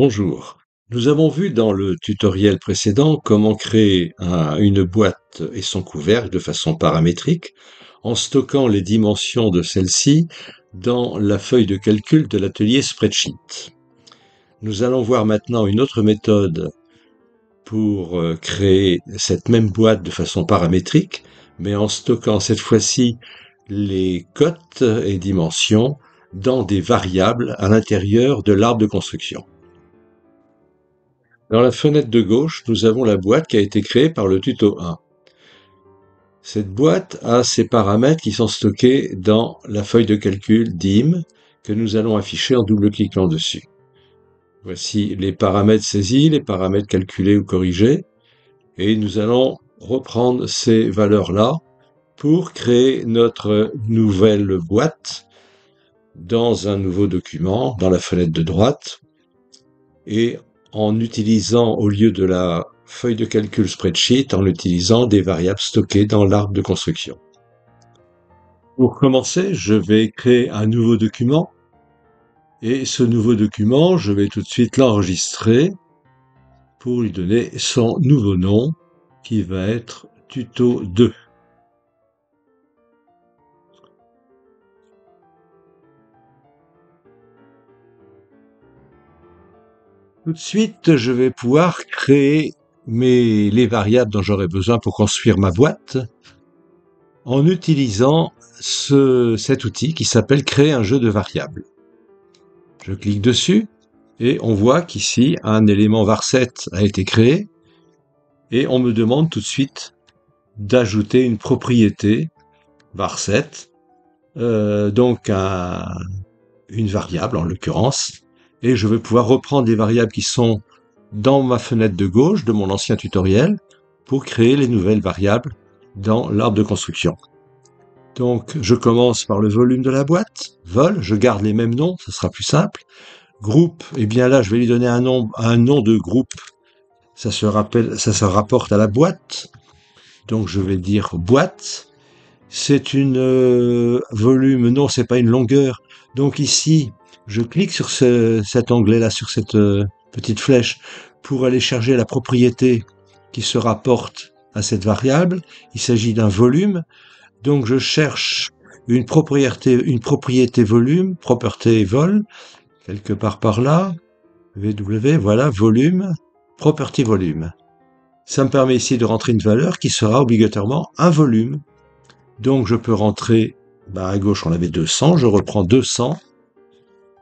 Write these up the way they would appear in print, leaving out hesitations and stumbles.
Bonjour. Nous avons vu dans le tutoriel précédent comment créer une boîte et son couvercle de façon paramétrique en stockant les dimensions de celle-ci dans la feuille de calcul de l'atelier Spreadsheet. Nous allons voir maintenant une autre méthode pour créer cette même boîte de façon paramétrique, mais en stockant cette fois-ci les cotes et dimensions dans des variables à l'intérieur de l'arbre de construction. Dans la fenêtre de gauche, nous avons la boîte qui a été créée par le tuto 1. Cette boîte a ses paramètres qui sont stockés dans la feuille de calcul DIM que nous allons afficher en double-cliquant dessus. Voici les paramètres saisis, les paramètres calculés ou corrigés, et nous allons reprendre ces valeurs-là pour créer notre nouvelle boîte dans un nouveau document, dans la fenêtre de droite, et en utilisant, au lieu de la feuille de calcul Spreadsheet, en utilisant des variables stockées dans l'arbre de construction. Pour commencer, je vais créer un nouveau document, et ce nouveau document, je vais tout de suite l'enregistrer pour lui donner son nouveau nom, qui va être tuto 2. Tout de suite, je vais pouvoir créer les variables dont j'aurai besoin pour construire ma boîte en utilisant cet outil qui s'appelle créer un jeu de variables. Je clique dessus et on voit qu'ici un élément var7 a été créé et on me demande tout de suite d'ajouter une propriété var7, donc une variable en l'occurrence, et je vais pouvoir reprendre les variables qui sont dans ma fenêtre de gauche de mon ancien tutoriel pour créer les nouvelles variables dans l'arbre de construction. Donc, je commence par le volume de la boîte, vol, je garde les mêmes noms, ce sera plus simple. Groupe, eh bien là, je vais lui donner un nom de groupe, ça se rapporte à la boîte, donc je vais dire boîte. C'est une volume, non, c'est pas une longueur, donc ici, je clique sur cet onglet-là, sur cette petite flèche, pour aller charger la propriété qui se rapporte à cette variable. Il s'agit d'un volume, donc je cherche une propriété volume, property vol, quelque part par là, VW, voilà, volume, property volume. Ça me permet ici de rentrer une valeur qui sera obligatoirement un volume. Donc je peux rentrer, à gauche on avait 200, je reprends 200,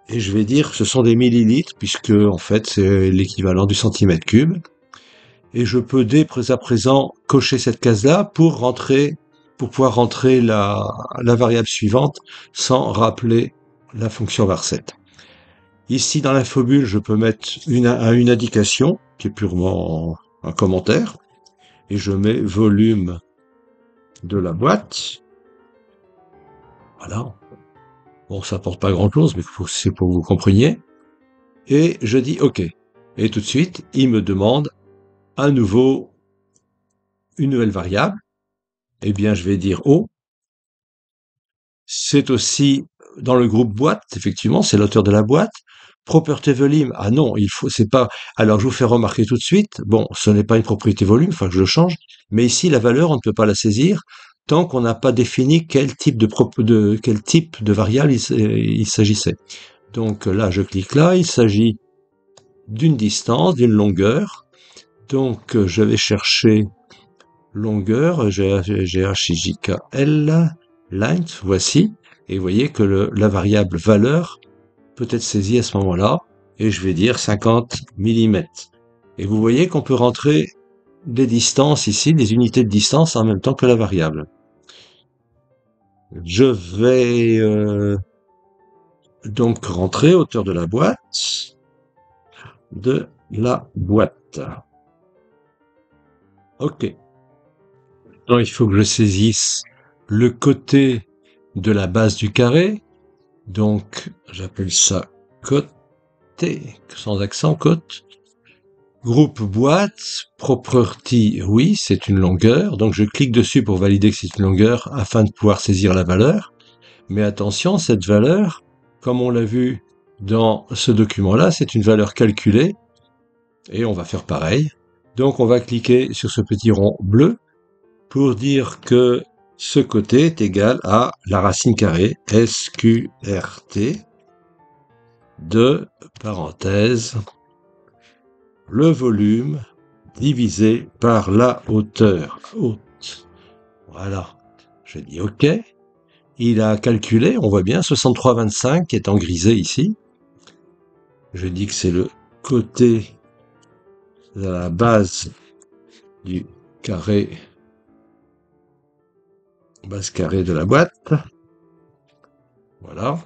et je vais dire que ce sont des millilitres, puisque en fait c'est l'équivalent du centimètre cube. Et je peux dès à présent cocher cette case-là pour pouvoir rentrer la variable suivante sans rappeler la fonction var7. Ici dans l'infobulle, je peux mettre une indication qui est purement un commentaire, et je mets volume de la boîte. Voilà. Bon, ça apporte pas grand-chose, mais c'est pour que vous compreniez. Et je dis OK. Et tout de suite, il me demande une nouvelle variable. Eh bien, je vais dire O. C'est aussi dans le groupe boîte, effectivement, c'est l'auteur de la boîte. Property volume, ah non, c'est pas. Alors, je vous fais remarquer tout de suite. Bon, ce n'est pas une propriété volume, enfin que je le change. Mais ici, la valeur, on ne peut pas la saisir tant qu'on n'a pas défini quel type de variable il s'agissait. Donc là, je clique là, il s'agit d'une distance, d'une longueur. Donc je vais chercher longueur, GHJKL, length, voici. Et vous voyez que la variable valeur peut être saisie à ce moment-là. Et je vais dire 50 mm. Et vous voyez qu'on peut rentrer des distances ici, des unités de distance en même temps que la variable. Je vais donc rentrer hauteur de la boîte. OK. Donc il faut que je saisisse le côté de la base du carré. Donc j'appelle ça côté, sans accent, côte. Groupe boîte, property, oui, c'est une longueur. Donc je clique dessus pour valider que c'est une longueur afin de pouvoir saisir la valeur. Mais attention, cette valeur, comme on l'a vu dans ce document-là, c'est une valeur calculée, et on va faire pareil. Donc on va cliquer sur ce petit rond bleu pour dire que ce côté est égal à la racine carrée SQRT de parenthèse le volume divisé par la hauteur haute. Voilà. Je dis OK. Il a calculé, on voit bien 63,25 qui est en grisé ici. Je dis que c'est le côté de la base du carré, base carrée de la boîte. Voilà.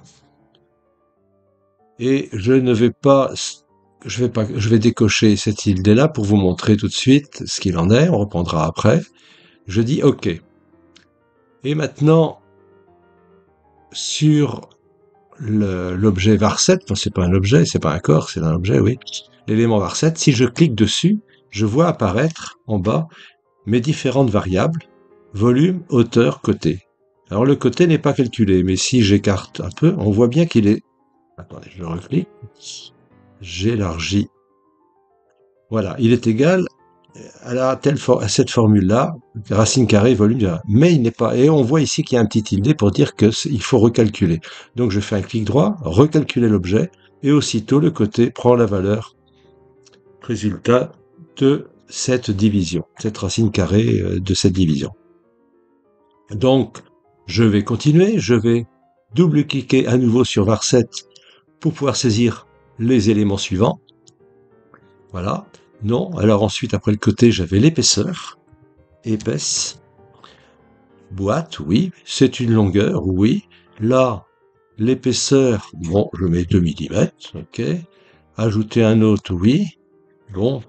Et je vais décocher cette tilde-là pour vous montrer tout de suite ce qu'il en est. On reprendra après. Je dis OK. Et maintenant, sur l'objet var7, enfin c'est pas un objet, c'est pas un corps, c'est un objet, oui. L'élément var7, si je clique dessus, je vois apparaître en bas mes différentes variables, volume, hauteur, côté. Alors le côté n'est pas calculé, mais si j'écarte un peu, on voit bien qu'il est... Attendez, je reclique. J'élargis. Voilà, il est égal à cette formule-là, racine carrée, volume, mais il n'est pas, et on voit ici qu'il y a un petit tilde pour dire qu'il faut recalculer. Donc je fais un clic droit, recalculer l'objet, et aussitôt le côté prend la valeur résultat de cette division, cette racine carrée de cette division. Donc je vais continuer, je vais double-cliquer à nouveau sur var7 pour pouvoir saisir les éléments suivants. Voilà. Non. Alors ensuite, après le côté, j'avais l'épaisseur. Épaisse. Boîte, oui. C'est une longueur, oui. Là, l'épaisseur, bon, je mets 2 mm, ok. Ajouter un autre, oui. Bon.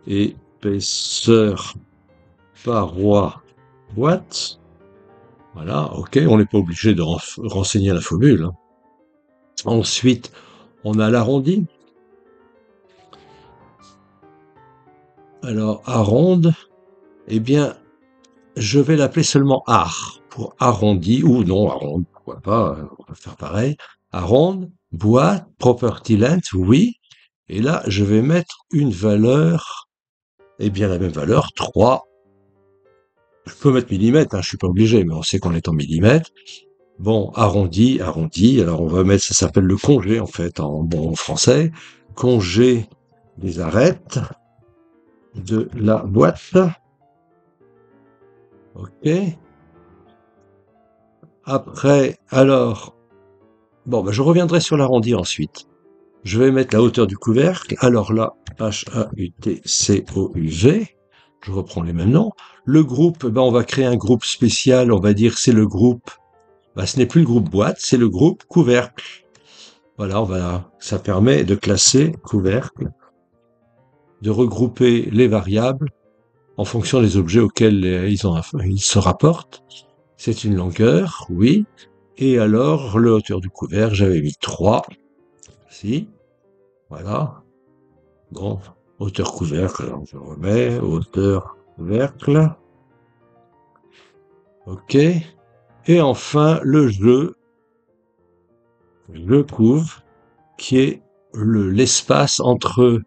Épaisseur, paroi, boîte. Voilà, ok. On n'est pas obligé de renseigner la formule. Hein. Ensuite, on a l'arrondi. Alors, arronde, eh bien, je vais l'appeler seulement ar, pour arrondi, ou non, arronde, pourquoi pas, on va faire pareil. Arronde, boîte, property length, oui. Et là, je vais mettre une valeur, eh bien, la même valeur, 3. Je peux mettre millimètres, hein, je suis pas obligé, mais on sait qu'on est en millimètres. Bon, arrondi, arrondi, alors on va mettre, ça s'appelle le congé, en fait, en bon français. Congé des arêtes de la boîte. Ok. Après, alors, bon, ben je reviendrai sur l'arrondi ensuite. Je vais mettre la hauteur du couvercle. Alors là, HAUTCOUV. Je reprends les mêmes noms. Le groupe, ben on va créer un groupe spécial. On va dire c'est le groupe. Ben, ce n'est plus le groupe boîte, c'est le groupe couvercle. Voilà, ça permet de classer couvercle, de regrouper les variables en fonction des objets auxquels ils se rapportent. C'est une longueur, oui. Et alors, la hauteur du couvercle, j'avais mis 3. Si. Voilà. Bon. Hauteur couvercle, alors je remets. Hauteur couvercle. OK. Et enfin, le jeu couvre, qui est l'espace entre,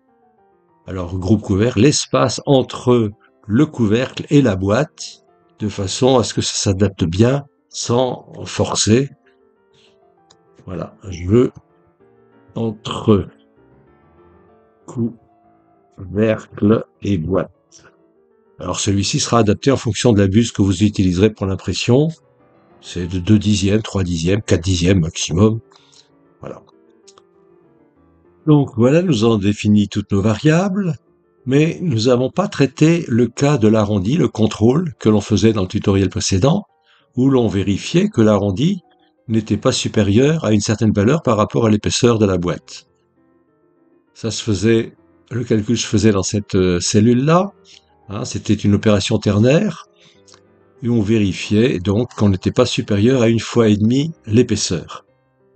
alors groupe couvercle, l'espace entre le couvercle et la boîte, de façon à ce que ça s'adapte bien sans forcer. Voilà, jeu entre couvercle et boîte. Alors celui-ci sera adapté en fonction de la buse que vous utiliserez pour l'impression. C'est de 2 dixièmes, 3 dixièmes, 4 dixièmes maximum. Voilà. Donc voilà, nous avons défini toutes nos variables, mais nous n'avons pas traité le cas de l'arrondi, le contrôle que l'on faisait dans le tutoriel précédent, où l'on vérifiait que l'arrondi n'était pas supérieur à une certaine valeur par rapport à l'épaisseur de la boîte. Ça se faisait, le calcul se faisait dans cette cellule-là, hein, c'était une opération ternaire, et on vérifiait donc qu'on n'était pas supérieur à 1,5 fois l'épaisseur.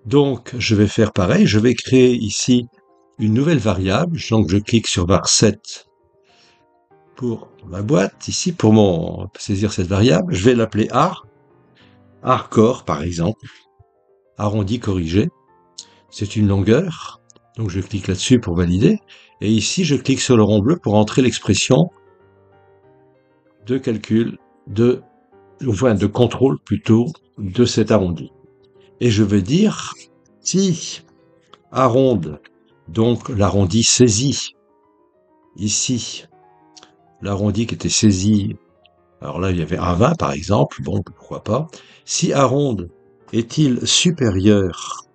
Donc, je vais faire pareil, je vais créer ici une nouvelle variable, donc je clique sur var7 pour ma boîte, ici, pour saisir cette variable, je vais l'appeler ar, arcore par exemple, arrondi corrigé, c'est une longueur. Donc je clique là-dessus pour valider. Et ici, je clique sur le rond bleu pour entrer l'expression de calcul de contrôle plutôt de cet arrondi. Et je veux dire, si arronde, donc l'arrondi saisi, ici, l'arrondi qui était saisi, alors là il y avait un 20 par exemple, bon pourquoi pas, si arronde est-il supérieur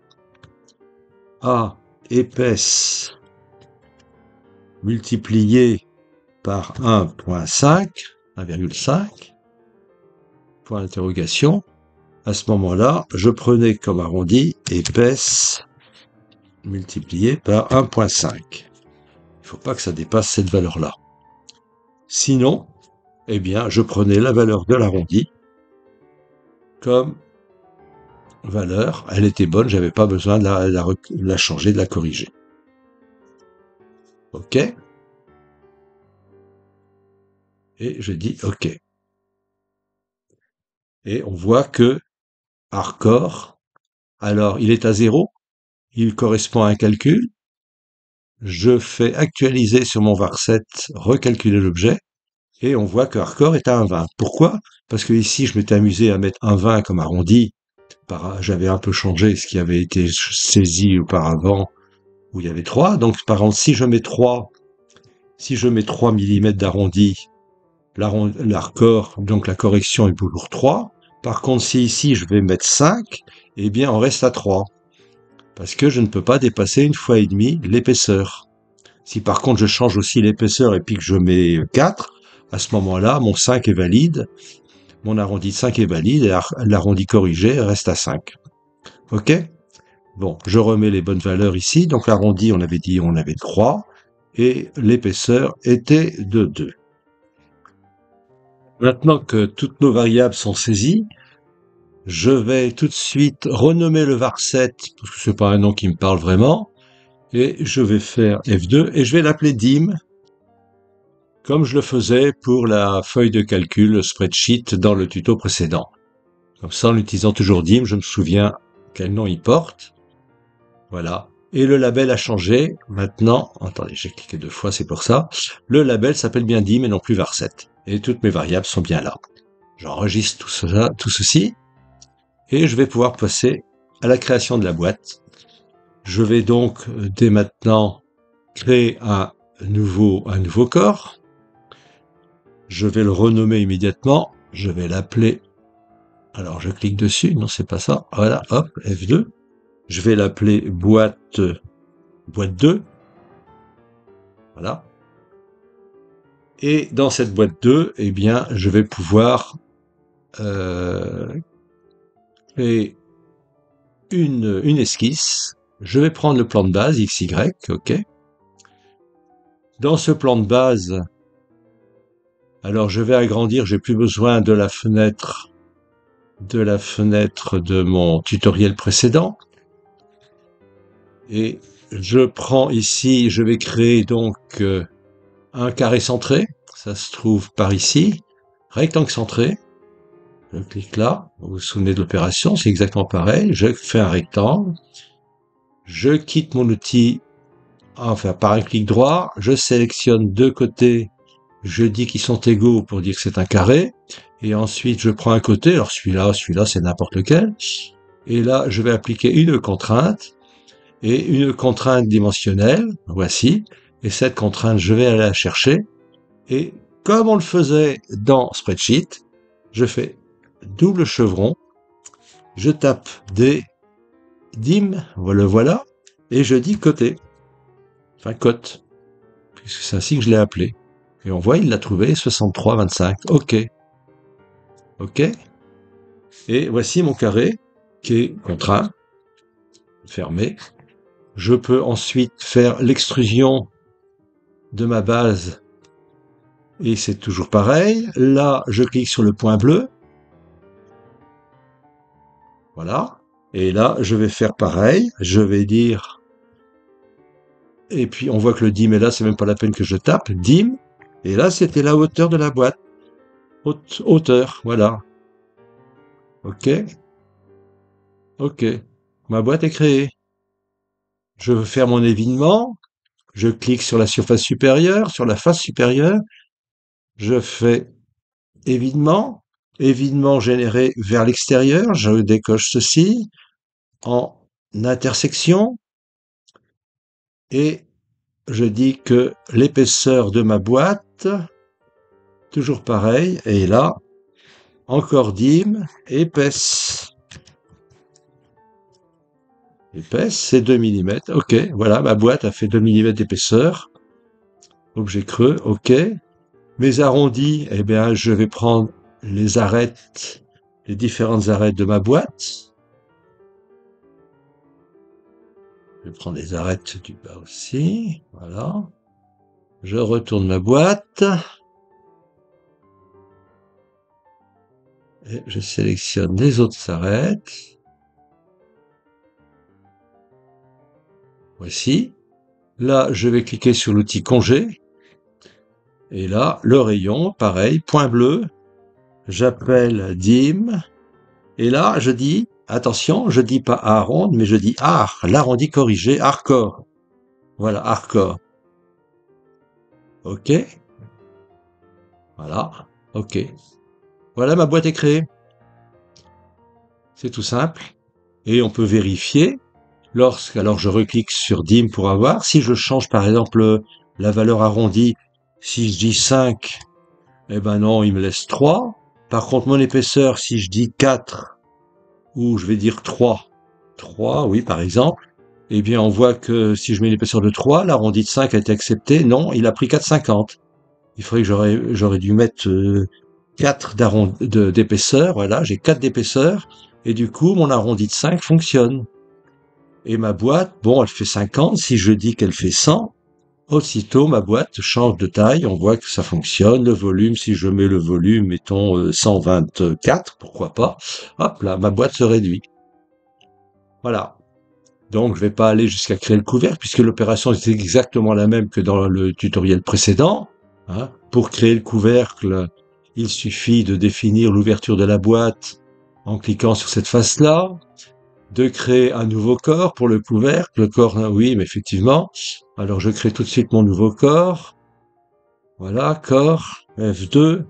à épaisse multiplié par 1,5, 1,5, point d'interrogation, à ce moment-là, je prenais comme arrondi épaisse multiplié par 1,5. Il ne faut pas que ça dépasse cette valeur-là. Sinon, eh bien, je prenais la valeur de l'arrondi comme valeur. Elle était bonne, j'avais pas besoin de la changer, de la corriger. OK. Et je dis OK. Et on voit que hardcore, alors il est à 0, il correspond à un calcul. Je fais actualiser sur mon var7, recalculer l'objet, et on voit que hardcore est à 1,20. Pourquoi? Parce que ici, je m'étais amusé à mettre 1,20 comme arrondi. J'avais un peu changé ce qui avait été saisi auparavant, où il y avait 3. Donc, par exemple, si je mets 3 mm d'arrondi, l'hardcore, donc la correction est toujours 3. Par contre, si ici, je vais mettre 5, eh bien, on reste à 3. Parce que je ne peux pas dépasser 1,5 fois l'épaisseur. Si par contre je change aussi l'épaisseur et puis que je mets 4, à ce moment-là, mon 5 est valide, mon arrondi de 5 est valide et l'arrondi corrigé reste à 5. OK? Bon, je remets les bonnes valeurs ici. Donc l'arrondi, on avait dit, on avait 3 et l'épaisseur était de 2. Maintenant que toutes nos variables sont saisies, je vais tout de suite renommer le var7, parce que c'est pas un nom qui me parle vraiment, et je vais faire F2 et je vais l'appeler dim, comme je le faisais pour la feuille de calcul spreadsheet dans le tuto précédent. Comme ça, en utilisant toujours dim, je me souviens quel nom il porte. Voilà. Et le label a changé. Maintenant, attendez, j'ai cliqué 2 fois, c'est pour ça. Le label s'appelle bien dim et non plus var7. Et toutes mes variables sont bien là. J'enregistre tout ceci. Et je vais pouvoir passer à la création de la boîte. Je vais donc, dès maintenant, créer un nouveau corps. Je vais le renommer immédiatement. Je vais l'appeler. Alors, je clique dessus. Non, c'est pas ça. Voilà, hop, F2. Je vais l'appeler boîte 2. Voilà. Et dans cette boîte 2, eh bien, je vais pouvoir créer une esquisse. Je vais prendre le plan de base XY, OK. Dans ce plan de base, alors je vais agrandir, j'ai plus besoin de la fenêtre de mon tutoriel précédent. Et je prends ici, je vais créer donc un carré centré, ça se trouve par ici, rectangle centré. Je clique là, vous vous souvenez de l'opération, c'est exactement pareil. Je fais un rectangle, je quitte mon outil, enfin par un clic droit, je sélectionne deux côtés, je dis qu'ils sont égaux pour dire que c'est un carré, et ensuite je prends un côté, alors celui-là c'est n'importe lequel, et là je vais appliquer une contrainte, et une contrainte dimensionnelle, voici, et cette contrainte je vais aller la chercher, et comme on le faisait dans Spreadsheet, je fais double chevron, je tape des dim, voilà, et je dis côté, enfin cote, puisque c'est ainsi que je l'ai appelé. Et on voit, il l'a trouvé, 63,25. OK. OK. Et voici mon carré, qui est contraint, fermé. Je peux ensuite faire l'extrusion de ma base, et c'est toujours pareil. Là, je clique sur le point bleu. Voilà. Et là, je vais faire pareil. Je vais dire... Et puis, on voit que le dim est là, c'est même pas la peine que je tape. Dim. Et là, c'était la hauteur de la boîte. Hauteur, voilà. OK. OK. Ma boîte est créée. Je veux faire mon évinement. Je clique sur la surface supérieure, sur la face supérieure. Je fais évinement. Évinement généré vers l'extérieur. Je décoche ceci en intersection. Et je dis que l'épaisseur de ma boîte, toujours pareil, et là, encore dim, épaisse. Épaisse, c'est 2 mm. OK, voilà, ma boîte a fait 2 mm d'épaisseur. Objet creux, OK. Mes arrondis, eh bien, je vais prendre les arêtes, les différentes arêtes de ma boîte. Je vais prendre les arêtes du bas aussi, voilà. Je retourne ma boîte. Et je sélectionne les autres arêtes. Voici. Là, je vais cliquer sur l'outil congé. Et là, le rayon, pareil, point bleu. J'appelle dim. Et là, je dis, attention, je dis pas arronde, mais je dis ar, l'arrondi corrigé, hardcore. Voilà, hardcore. OK. Voilà. OK. Voilà, ma boîte est créée. C'est tout simple. Et on peut vérifier alors je reclique sur dim pour avoir. Si je change par exemple la valeur arrondie, si je dis 5, eh ben non, il me laisse 3. Par contre, mon épaisseur, si je dis 4, ou je vais dire 3, oui, par exemple, eh bien, on voit que si je mets l'épaisseur de 3, l'arrondi de 5 a été accepté. Non, il a pris 4,50. Il faudrait que j'aurais dû mettre 4 d'épaisseur. Voilà, j'ai 4 d'épaisseur. Et du coup, mon arrondi de 5 fonctionne. Et ma boîte, bon, elle fait 50. Si je dis qu'elle fait 100, aussitôt ma boîte change de taille. On voit que ça fonctionne. Le volume, si je mets le volume, mettons 124, pourquoi pas. Hop là, ma boîte se réduit. Voilà. Donc, je vais pas aller jusqu'à créer le couvercle puisque l'opération est exactement la même que dans le tutoriel précédent. Hein. Pour créer le couvercle, il suffit de définir l'ouverture de la boîte en cliquant sur cette face-là, de créer un nouveau corps pour le couvercle. Le corps, oui, mais effectivement. Alors, je crée tout de suite mon nouveau corps. Voilà, corps, F2.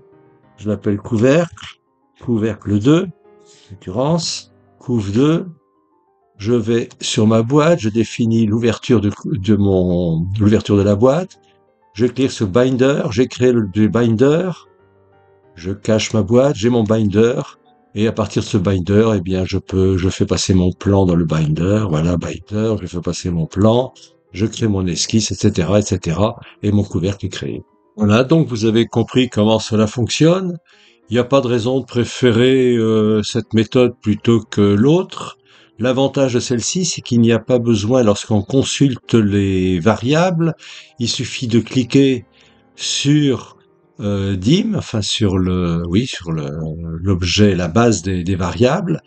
Je l'appelle couvercle. Couvercle 2, en l'occurrence. Couve 2. Je vais sur ma boîte, je définis l'ouverture l'ouverture de la boîte. Je clique sur Binder, j'ai créé le binder. Je cache ma boîte, j'ai mon binder. Et à partir de ce binder, eh bien, je fais passer mon plan dans le binder. Voilà, binder, je fais passer mon plan. Je crée mon esquisse, etc., etc. Et mon couvercle est créé. Voilà, donc vous avez compris comment cela fonctionne. Il n'y a pas de raison de préférer cette méthode plutôt que l'autre. L'avantage de celle-ci, c'est qu'il n'y a pas besoin, lorsqu'on consulte les variables, il suffit de cliquer sur dim, enfin sur l'objet, la base des variables,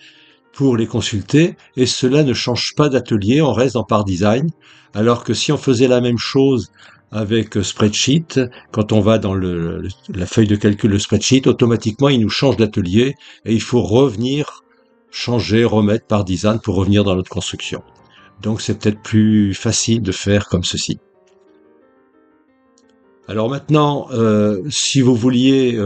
pour les consulter, et cela ne change pas d'atelier, on reste dans Par Design, alors que si on faisait la même chose avec Spreadsheet, quand on va dans la feuille de calcul de Spreadsheet, automatiquement il nous change d'atelier, et il faut revenir, changer, remettre Par Design pour revenir dans notre construction. Donc c'est peut-être plus facile de faire comme ceci. Alors maintenant, si vous vouliez,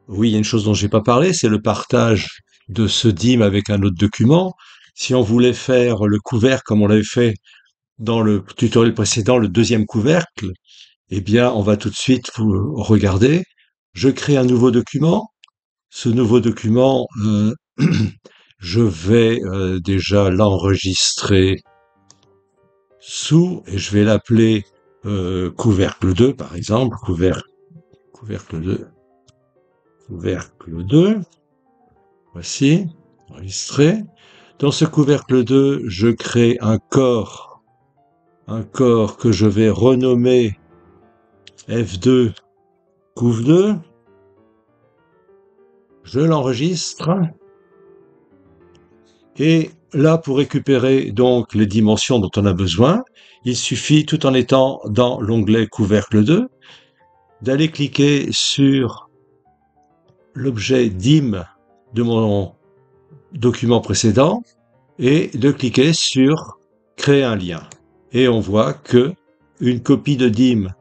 oui, il y a une chose dont j'ai pas parlé, c'est le partage de ce dim avec un autre document. Si on voulait faire le couvercle comme on l'avait fait dans le tutoriel précédent, le deuxième couvercle, eh bien, on va tout de suite regarder. Je crée un nouveau document. Ce nouveau document, je vais déjà l'enregistrer sous, et je vais l'appeler couvercle 2, par exemple, couvercle 2, couvercle 2. Voici, enregistré. Dans ce couvercle 2, je crée un corps que je vais renommer F2 couve 2. Je l'enregistre. Et là, pour récupérer donc les dimensions dont on a besoin, il suffit, tout en étant dans l'onglet couvercle 2, d'aller cliquer sur l'objet dim de mon document précédent et de cliquer sur créer un lien. et on voit que une copie de DIM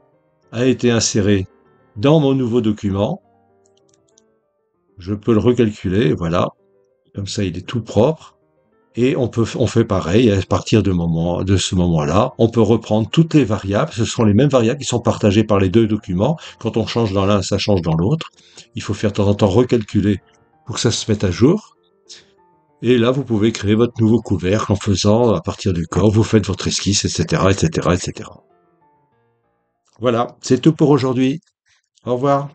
a été insérée dans mon nouveau document. Je peux le recalculer, voilà. Comme ça, il est tout propre. Et on fait pareil à partir de ce moment-là. On peut reprendre toutes les variables. Ce sont les mêmes variables qui sont partagées par les deux documents. Quand on change dans l'un, ça change dans l'autre. Il faut faire de temps en temps recalculer pour que ça se mette à jour. Et là, vous pouvez créer votre nouveau couvercle en faisant, à partir du corps, vous faites votre esquisse, etc., etc., etc. Voilà, c'est tout pour aujourd'hui. Au revoir.